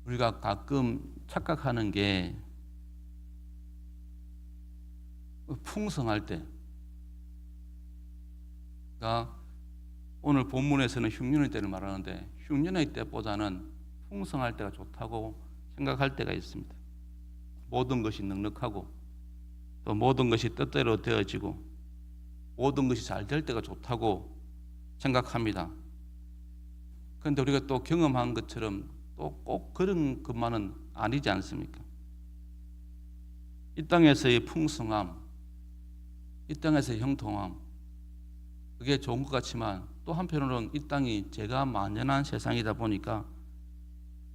우리가 가끔 착각하는 게 풍성할 때, 그러니까 오늘 본문에서는 흉년의 때를 말하는데 흉년의 때보다는 풍성할 때가 좋다고 생각할 때가 있습니다. 모든 것이 넉넉하고 또 모든 것이 뜻대로 되어지고 모든 것이 잘 될 때가 좋다고 생각합니다. 그런데 우리가 또 경험한 것처럼 또 꼭 그런 것만은 아니지 않습니까? 이 땅에서의 풍성함, 이 땅에서의 형통함, 그게 좋은 것 같지만 또 한편으로는 이 땅이 죄가 만연한 세상이다 보니까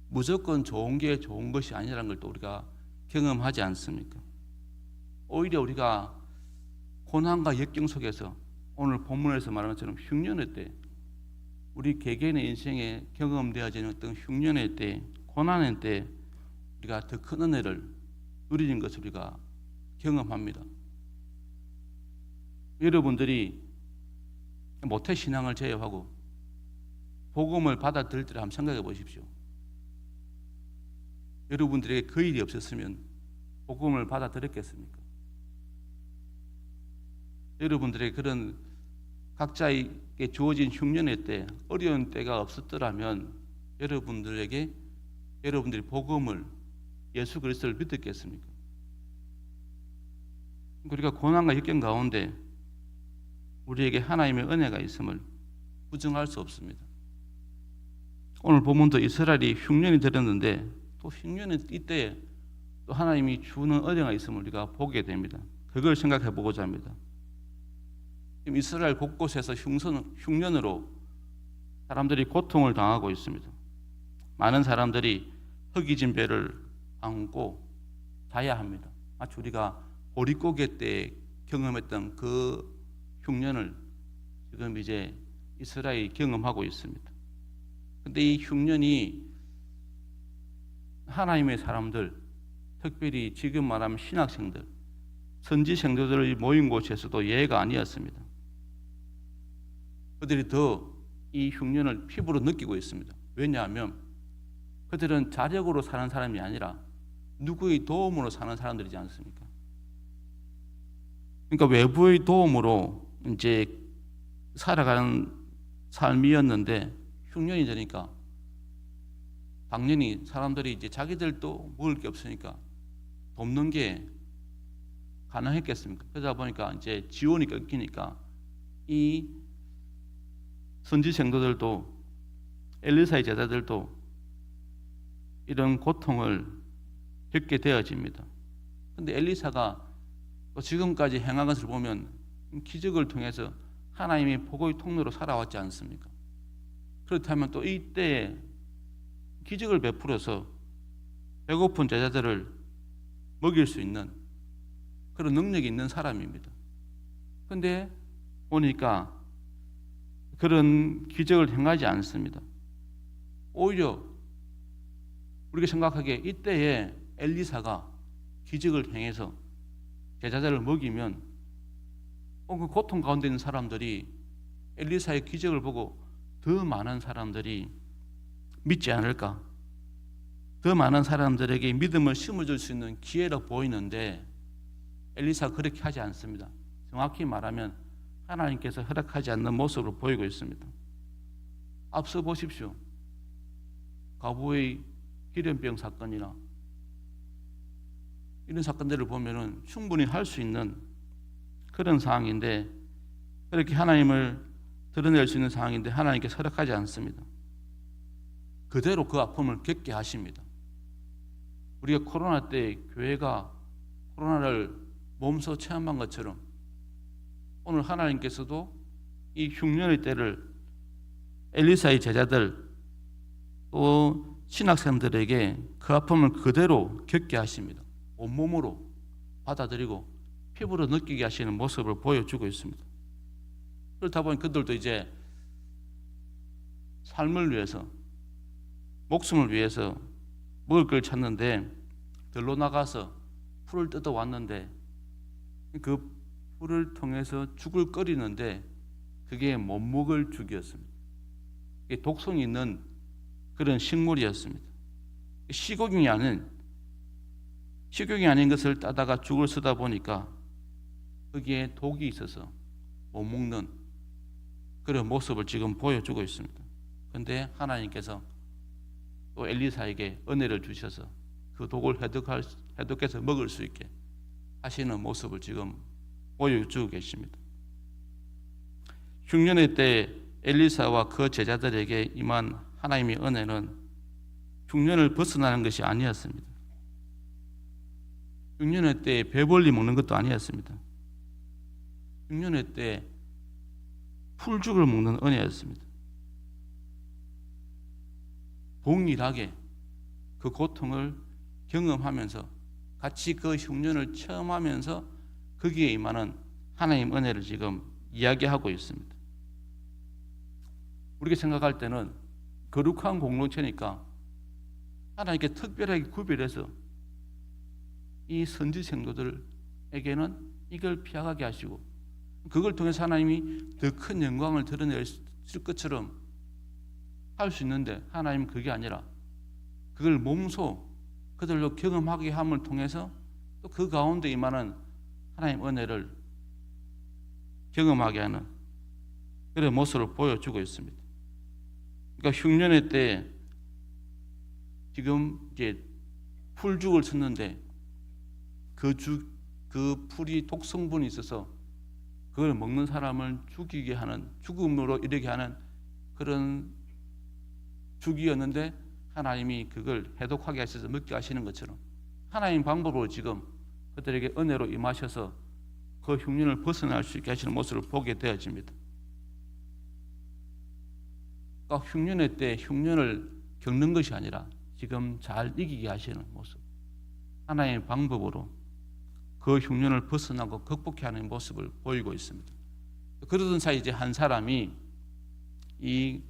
무조건 좋은 게 좋은 것이 아니라는 걸 또 우리가 경험하지 않습니까? 오히려 우리가 고난과 역경 속에서 오늘 본문에서 말하는 것처럼 흉년의 때, 우리 개개인의 인생에 경험되어지는 어떤 흉년의 때, 고난의 때 우리가 더 큰 은혜를 누리는 것을 우리가 경험합니다. 여러분들이 모태신앙을 제외하고 복음을 받아들일 때를 한번 생각해 보십시오. 여러분들에게 그 일이 없었으면 복음을 받아들였겠습니까? 여러분들의 그런 각자에게 주어진 흉년의 때, 어려운 때가 없었더라면 여러분들이 복음을, 예수 그리스도를 믿었겠습니까? 우리가 고난과 역경 가운데 우리에게 하나님의 은혜가 있음을 부정할 수 없습니다. 오늘 본문도 이스라엘이 흉년이 들었는데 또 흉년의 이때에 또 하나님이 주는 은혜가 있음을 우리가 보게 됩니다. 그걸 생각해 보고자 합니다. 지금 이스라엘 곳곳에서 흉년으로 사람들이 고통을 당하고 있습니다. 많은 사람들이 흙이진 배를 안고 자야 합니다. 마치 우리가 보릿고개 때 경험했던 그 흉년을 지금 이제 이스라엘이 경험하고 있습니다. 그런데 이 흉년이 하나님의 사람들, 특별히 지금 말하면 신학생들, 선지 성도들이 모인 곳에서도 예외가 아니었습니다. 그들이 더 이 흉년을 피부로 느끼고 있습니다. 왜냐하면 그들은 자력으로 사는 사람이 아니라 누구의 도움으로 사는 사람들이지 않습니까? 그러니까 외부의 도움으로 이제 살아가는 삶이었는데 흉년이 되니까 당연히 사람들이 이제 자기들도 먹을 게 없으니까 돕는 게 가능했겠습니까? 그러다 보니까 이제 지원이 끊기니까 이 선지 성도들도 엘리사의 제자들도 이런 고통을 겪게 되어집니다. 그런데 엘리사가 지금까지 행한 것을 보면 기적을 통해서 하나님이 복의 통로로 살아왔지 않습니까? 그렇다면 또 이때에 기적을 베풀어서 배고픈 제자들을 먹일 수 있는 그런 능력이 있는 사람입니다. 그런데 보니까 그런 기적을 행하지 않습니다. 오히려 우리가 생각하기에 이때에 엘리사가 기적을 행해서 제자들을 먹이면 그 고통 가운데 있는 사람들이 엘리사의 기적을 보고 더 많은 사람들이 믿지 않을까? 더 많은 사람들에게 믿음을 심어줄 수 있는 기회로 보이는데 엘리사가 그렇게 하지 않습니다. 정확히 말하면 하나님께서 허락하지 않는 모습으로 보이고 있습니다. 앞서 보십시오. 가부의 기련병 사건이나 이런 사건들을 보면은 충분히 할 수 있는 그런 상황인데 그렇게 하나님을 드러낼 수 있는 상황인데 하나님께서 허락하지 않습니다. 그대로 그 아픔을 겪게 하십니다. 우리가 코로나 때 교회가 코로나를 몸소 체험한 것처럼 오늘 하나님께서도 이 흉년의 때를 엘리사의 제자들 또 신학생들에게 그 아픔을 그대로 겪게 하십니다. 온몸으로 받아들이고 피부로 느끼게 하시는 모습을 보여주고 있습니다. 그렇다 보니 그들도 이제 삶을 위해서 목숨을 위해서 먹을 걸 찾는데 들로 나가서 풀을 뜯어 왔는데 그 풀을 통해서 죽을 끓이는데 그게 못 먹을 죽이었습니다. 이게 독성이 있는 그런 식물이었습니다. 식용이 아닌 것을 따다가 죽을 쓰다 보니까 거기에 독이 있어서 못 먹는 그런 모습을 지금 보여주고 있습니다. 그런데 하나님께서 또 엘리사에게 은혜를 주셔서 그 독을 해독해서 먹을 수 있게 하시는 모습을 지금 보여주고 계십니다. 흉년의 때 엘리사와 그 제자들에게 임한 하나님의 은혜는 흉년을 벗어나는 것이 아니었습니다. 흉년의 때 배벌리 먹는 것도 아니었습니다. 흉년의 때 풀죽을 먹는 은혜였습니다. 동일하게 그 고통을 경험하면서 같이 그 흉년을 체험하면서 거기에 임하는 하나님 은혜를 지금 이야기하고 있습니다. 우리가 생각할 때는 거룩한 공동체니까 하나님께 특별하게 구별해서 이 선지 성도들에게는 이걸 피하게 하시고 그걸 통해서 하나님이 더 큰 영광을 드러낼 것처럼 할 수 있는데 하나님은 그게 아니라 그걸 몸소 그들로 경험하게 함을 통해서 또 그 가운데 임하는 하나님 은혜를 경험하게 하는 그런 모습을 보여주고 있습니다. 그러니까 흉년의 때 지금 이제 풀죽을 썼는데 그 풀이 독성분이 있어서 그걸 먹는 사람을 죽이게 하는 죽음으로 이르게 하는 그런 죽이었는데 하나님이 그걸 해독하게 하셔서 먹게 하시는 것처럼 하나님 방법으로 지금 그들에게 은혜로 임하셔서 그 흉년을 벗어날 수 있게 하시는 모습을 보게 되어집니다. 그러니까 흉년의 때 흉년을 겪는 것이 아니라 지금 잘 이기게 하시는 모습, 하나님의 방법으로 그 흉년을 벗어나고 극복해 하는 모습을 보이고 있습니다. 그러던 사이 이제 한 사람이 이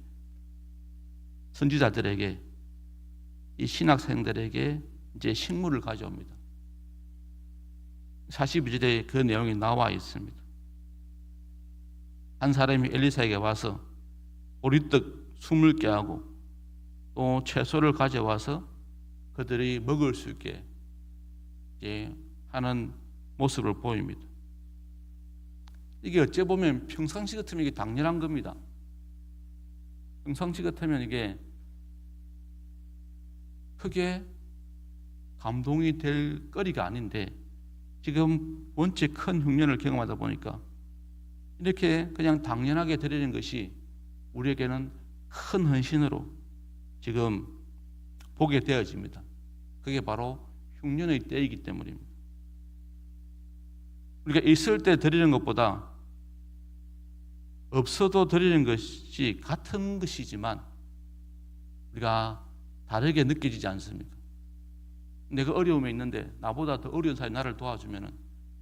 선지자들에게 이 신학생들에게 이제 식물을 가져옵니다. 42절에 그 내용이 나와 있습니다. 한 사람이 엘리사에게 와서 보리떡 20개 하고 또 채소를 가져와서 그들이 먹을 수 있게 이제 하는 모습을 보입니다. 이게 어째 보면 평상시 같으면 이게 당연한 겁니다. 평상시 같으면 이게 크게 감동이 될 거리가 아닌데 지금 원체 큰 흉년을 경험하다 보니까 이렇게 그냥 당연하게 드리는 것이 우리에게는 큰 헌신으로 지금 보게 되어집니다. 그게 바로 흉년의 때이기 때문입니다. 우리가 있을 때 드리는 것보다 없어도 드리는 것이 같은 것이지만 우리가 다르게 느껴지지 않습니까? 내가 어려움에 있는데 나보다 더 어려운 사람이 나를 도와주면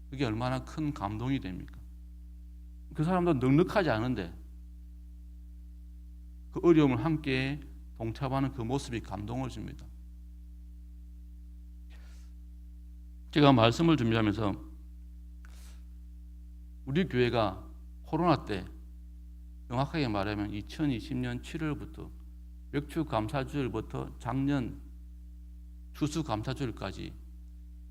그게 얼마나 큰 감동이 됩니까? 그 사람도 넉넉하지 않은데 그 어려움을 함께 동참하는 그 모습이 감동을 줍니다. 제가 말씀을 준비하면서 우리 교회가 코로나 때 정확하게 말하면 2020년 7월부터 맥주감사주일부터 작년 추수감사주일까지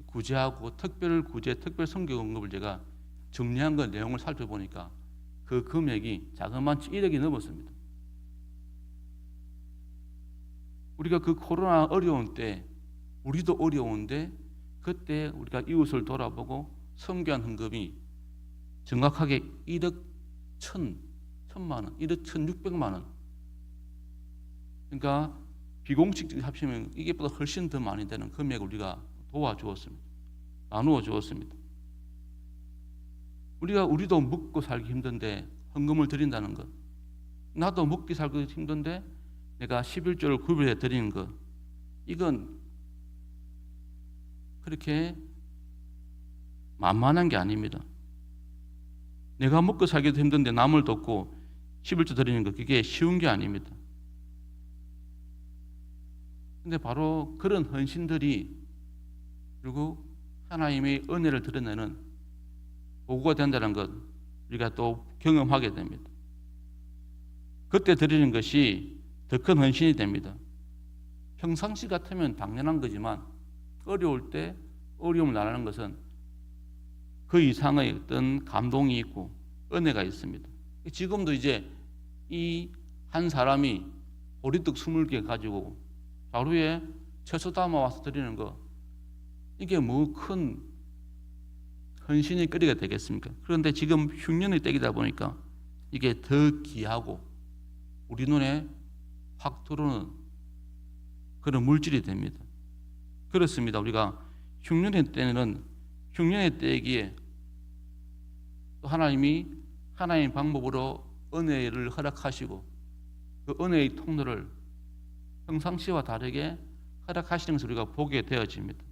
구제하고 특별구제, 특별성교응급을 제가 정리한 그 내용을 살펴보니까 그 금액이 자그마치 1억이 넘었습니다. 우리가 그 코로나 어려운 때 우리도 어려운데 그때 우리가 이웃을 돌아보고 선교한 헌금이 정확하게 1억 1천만 원, 1억 1,600만 원. 그러니까 비공식적으로 합치면 이게보다 훨씬 더 많이 되는 금액을 우리가 도와주었습니다. 나누어 주었습니다. 우리도 먹고 살기 힘든데 헌금을 드린다는 것, 나도 먹기 살기 힘든데 내가 11조를 구별해 드리는 것, 이건 그렇게 만만한 게 아닙니다. 내가 먹고 살기도 힘든데 남을 돕고 11조 드리는 것, 그게 쉬운 게 아닙니다. 근데 바로 그런 헌신들이 그리고 하나님의 은혜를 드러내는 도구가 된다는 것 우리가 또 경험하게 됩니다. 그때 드리는 것이 더 큰 헌신이 됩니다. 평상시 같으면 당연한 거지만 어려울 때 어려움을 나누는 것은 그 이상의 어떤 감동이 있고 은혜가 있습니다. 지금도 이제 이 한 사람이 보리떡 20개 가지고 하루에 채소 담아 와서 드리는 거, 이게 뭐 큰 헌신의 거리가 되겠습니까? 그런데 지금 흉년의 때이다 보니까 이게 더 귀하고 우리 눈에 확 들어오는 그런 물질이 됩니다. 그렇습니다. 우리가 흉년의 때는 흉년의 때이기에 또 하나님이 하나님의 방법으로 은혜를 허락하시고 그 은혜의 통로를 평상시와 다르게 허락하시는 것을 우리가 보게 되어집니다.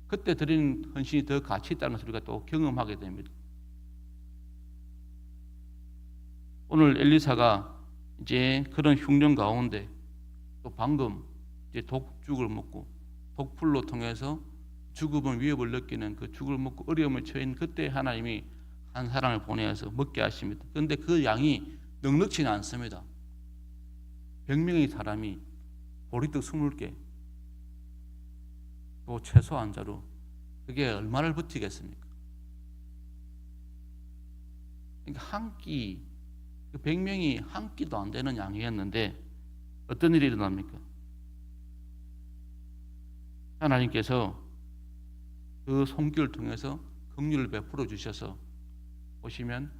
그때 드리는 헌신이 더 가치 있다는 것을 우리가 또 경험하게 됩니다. 오늘 엘리사가 이제 그런 흉년 가운데 또 방금 이제 독죽을 먹고 독풀로 통해서 죽음의 위협을 느끼는 그 죽을 먹고 어려움을 처한 그때 하나님이 한 사람을 보내어서 먹게 하십니다. 그런데 그 양이 넉넉지는 않습니다. 100명의 사람이 보리떡 20개 또 채소 한 자루, 그게 얼마를 버티겠습니까? 그러니까 한 끼, 100명이 한 끼도 안 되는 양이었는데 어떤 일이 일어납니까? 하나님께서 그 손길을 통해서 긍휼을 베풀어 주셔서 보시면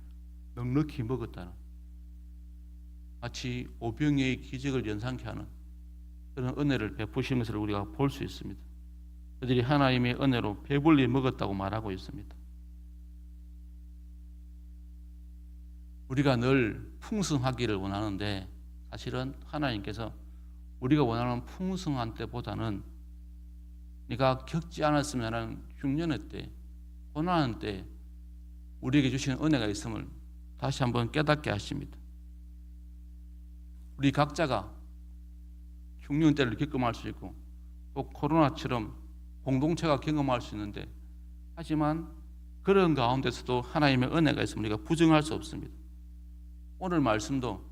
넉넉히 먹었다는, 마치 오병이의 기적을 연상케 하는 그런 은혜를 베푸신 것을 우리가 볼 수 있습니다. 그들이 하나님의 은혜로 배불리 먹었다고 말하고 있습니다. 우리가 늘 풍성하기를 원하는데 사실은 하나님께서 우리가 원하는 풍성한 때보다는 네가 겪지 않았으면 하는 흉년의 때, 고난의 때 우리에게 주시는 은혜가 있음을 다시 한번 깨닫게 하십니다. 우리 각자가 흉년 때를 경험할 수 있고 또 코로나처럼 공동체가 경험할 수 있는데, 하지만 그런 가운데서도 하나님의 은혜가 있음을 우리가 부정할 수 없습니다. 오늘 말씀도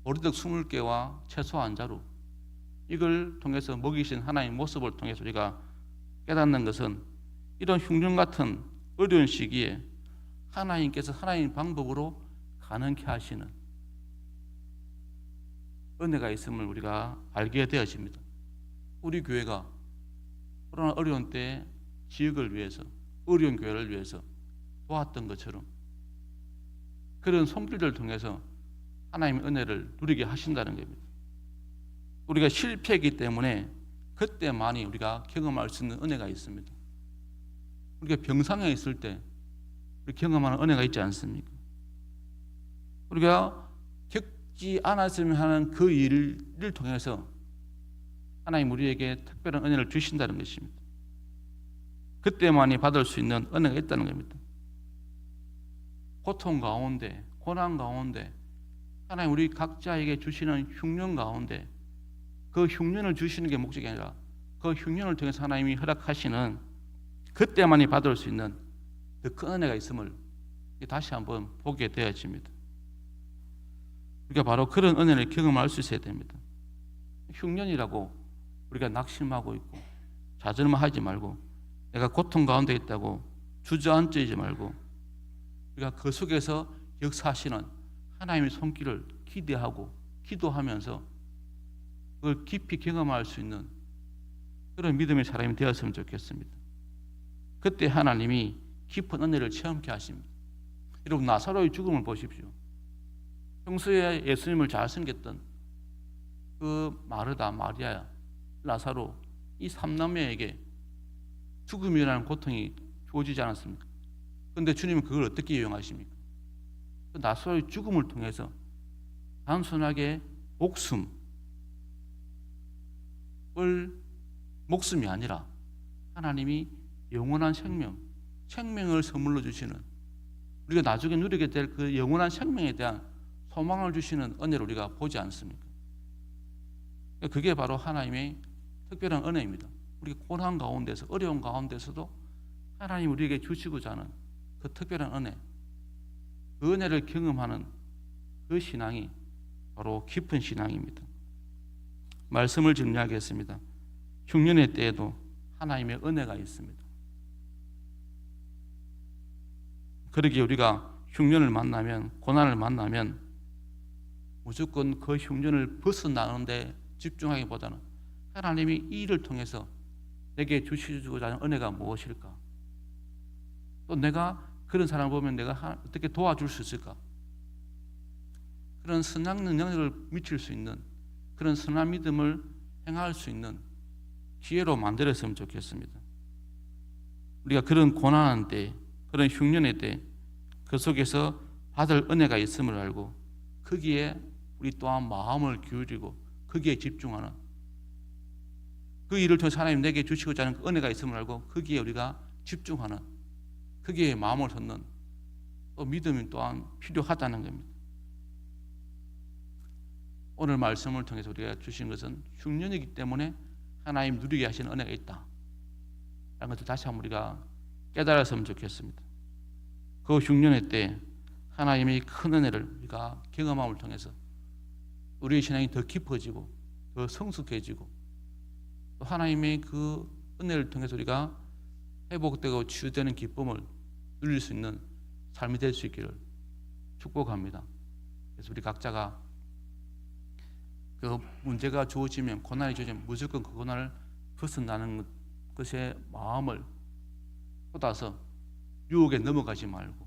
보리떡 20개와 채소 한 자루, 이걸 통해서 먹이신 하나님의 모습을 통해서 우리가 깨닫는 것은 이런 흉년 같은 어려운 시기에 하나님께서 하나님 방법으로 가능케 하시는 은혜가 있음을 우리가 알게 되어집니다. 우리 교회가 코로나 어려운 때 지역을 위해서, 어려운 교회를 위해서 도왔던 것처럼 그런 손길들을 통해서 하나님의 은혜를 누리게 하신다는 겁니다. 우리가 실패했기 때문에 그때만이 우리가 경험할 수 있는 은혜가 있습니다. 우리가 병상에 있을 때 우리 경험하는 은혜가 있지 않습니까? 우리가 겪지 않았으면 하는 그 일을 통해서 하나님 우리에게 특별한 은혜를 주신다는 것입니다. 그때만이 받을 수 있는 은혜가 있다는 겁니다. 고통 가운데, 고난 가운데 하나님 우리 각자에게 주시는 흉년 가운데 그 흉년을 주시는 게 목적이 아니라 그 흉년을 통해서 하나님이 허락하시는 그때만이 받을 수 있는 더 큰 은혜가 있음을 다시 한번 보게 되어집니다. 우리가 바로 그런 은혜를 경험할 수 있어야 됩니다. 흉년이라고 우리가 낙심하고 있고 좌절하지 말고, 내가 고통 가운데 있다고 주저앉지 말고, 우리가 그 속에서 역사하시는 하나님의 손길을 기대하고 기도하면서 그걸 깊이 경험할 수 있는 그런 믿음의 사람이 되었으면 좋겠습니다. 그때 하나님이 깊은 은혜를 체험케 하십니다. 여러분, 나사로의 죽음을 보십시오. 평소에 예수님을 잘 섬겼던 그 마르다, 마리아, 나사로, 이 3남매에게 죽음이라는 고통이 주어지지 않았습니까? 그런데 주님은 그걸 어떻게 이용하십니까? 그 나사로의 죽음을 통해서 단순하게 목숨이 아니라 하나님이 영원한 생명을 선물로 주시는, 우리가 나중에 누리게 될 그 영원한 생명에 대한 소망을 주시는 은혜를 우리가 보지 않습니까? 그게 바로 하나님의 특별한 은혜입니다. 우리가 고난 가운데서, 어려운 가운데서도 하나님 우리에게 주시고자 하는 그 특별한 은혜, 그 은혜를 경험하는 그 신앙이 바로 깊은 신앙입니다. 말씀을 정리하겠습니다. 흉년의 때에도 하나님의 은혜가 있습니다. 그러기에 우리가 흉년을 만나면, 고난을 만나면 무조건 그 흉년을 벗어나는데 집중하기보다는 하나님이 이 일을 통해서 내게 주시고자 하는 은혜가 무엇일까? 또 내가 그런 사람을 보면 내가 어떻게 도와줄 수 있을까? 그런 선한 영향력을 미칠 수 있는, 그런 선한 믿음을 행할 수 있는 기회로 만들었으면 좋겠습니다. 우리가 그런 고난한 때, 그런 흉년의 때, 그 속에서 받을 은혜가 있음을 알고 거기에 우리 또한 마음을 기울이고 거기에 집중하는, 그 일을 통해서 하나님 내게 주시고자 하는 그 은혜가 있음을 알고 거기에 우리가 집중하는, 거기에 마음을 쏟는 또 믿음이 또한 필요하다는 겁니다. 오늘 말씀을 통해서 우리가 주신 것은 흉년이기 때문에 하나님 누리게 하시는 은혜가 있다 라는 것을 다시 한번 우리가 깨달았으면 좋겠습니다. 그 흉년의 때 하나님의 큰 은혜를 우리가 경험함을 통해서 우리의 신앙이 더 깊어지고 더 성숙해지고 또 하나님의 그 은혜를 통해서 우리가 회복되고 치유되는 기쁨을 누릴 수 있는 삶이 될 수 있기를 축복합니다. 그래서 우리 각자가 그 문제가 주어지면, 고난이 주어지면 무조건 그 고난을 벗어나는 것에 마음을 쏟아서 유혹에 넘어가지 말고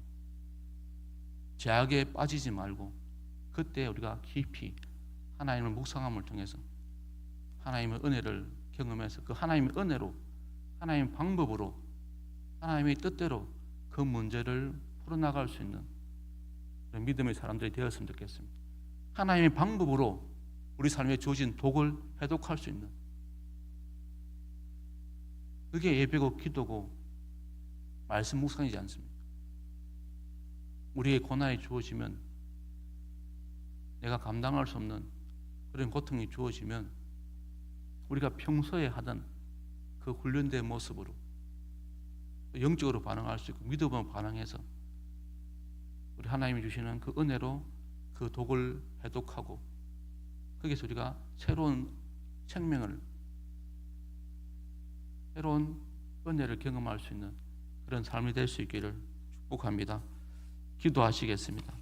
제약에 빠지지 말고 그때 우리가 깊이 하나님을 묵상함을 통해서 하나님의 은혜를 경험해서 그 하나님의 은혜로, 하나님의 방법으로, 하나님의 뜻대로 그 문제를 풀어나갈 수 있는 그런 믿음의 사람들이 되었으면 좋겠습니다. 하나님의 방법으로 우리 삶에 주어진 독을 해독할 수 있는, 그게 예배고 기도고 말씀 묵상이지 않습니까? 우리의 고난이 주어지면, 내가 감당할 수 없는 그런 고통이 주어지면 우리가 평소에 하던 그 훈련된 모습으로 영적으로 반응할 수 있고 믿음으로 반응해서 우리 하나님이 주시는 그 은혜로 그 독을 해독하고 거기서 우리가 새로운 생명을, 새로운 은혜를 경험할 수 있는 그런 삶이 될 수 있기를 축복합니다. 기도하시겠습니다.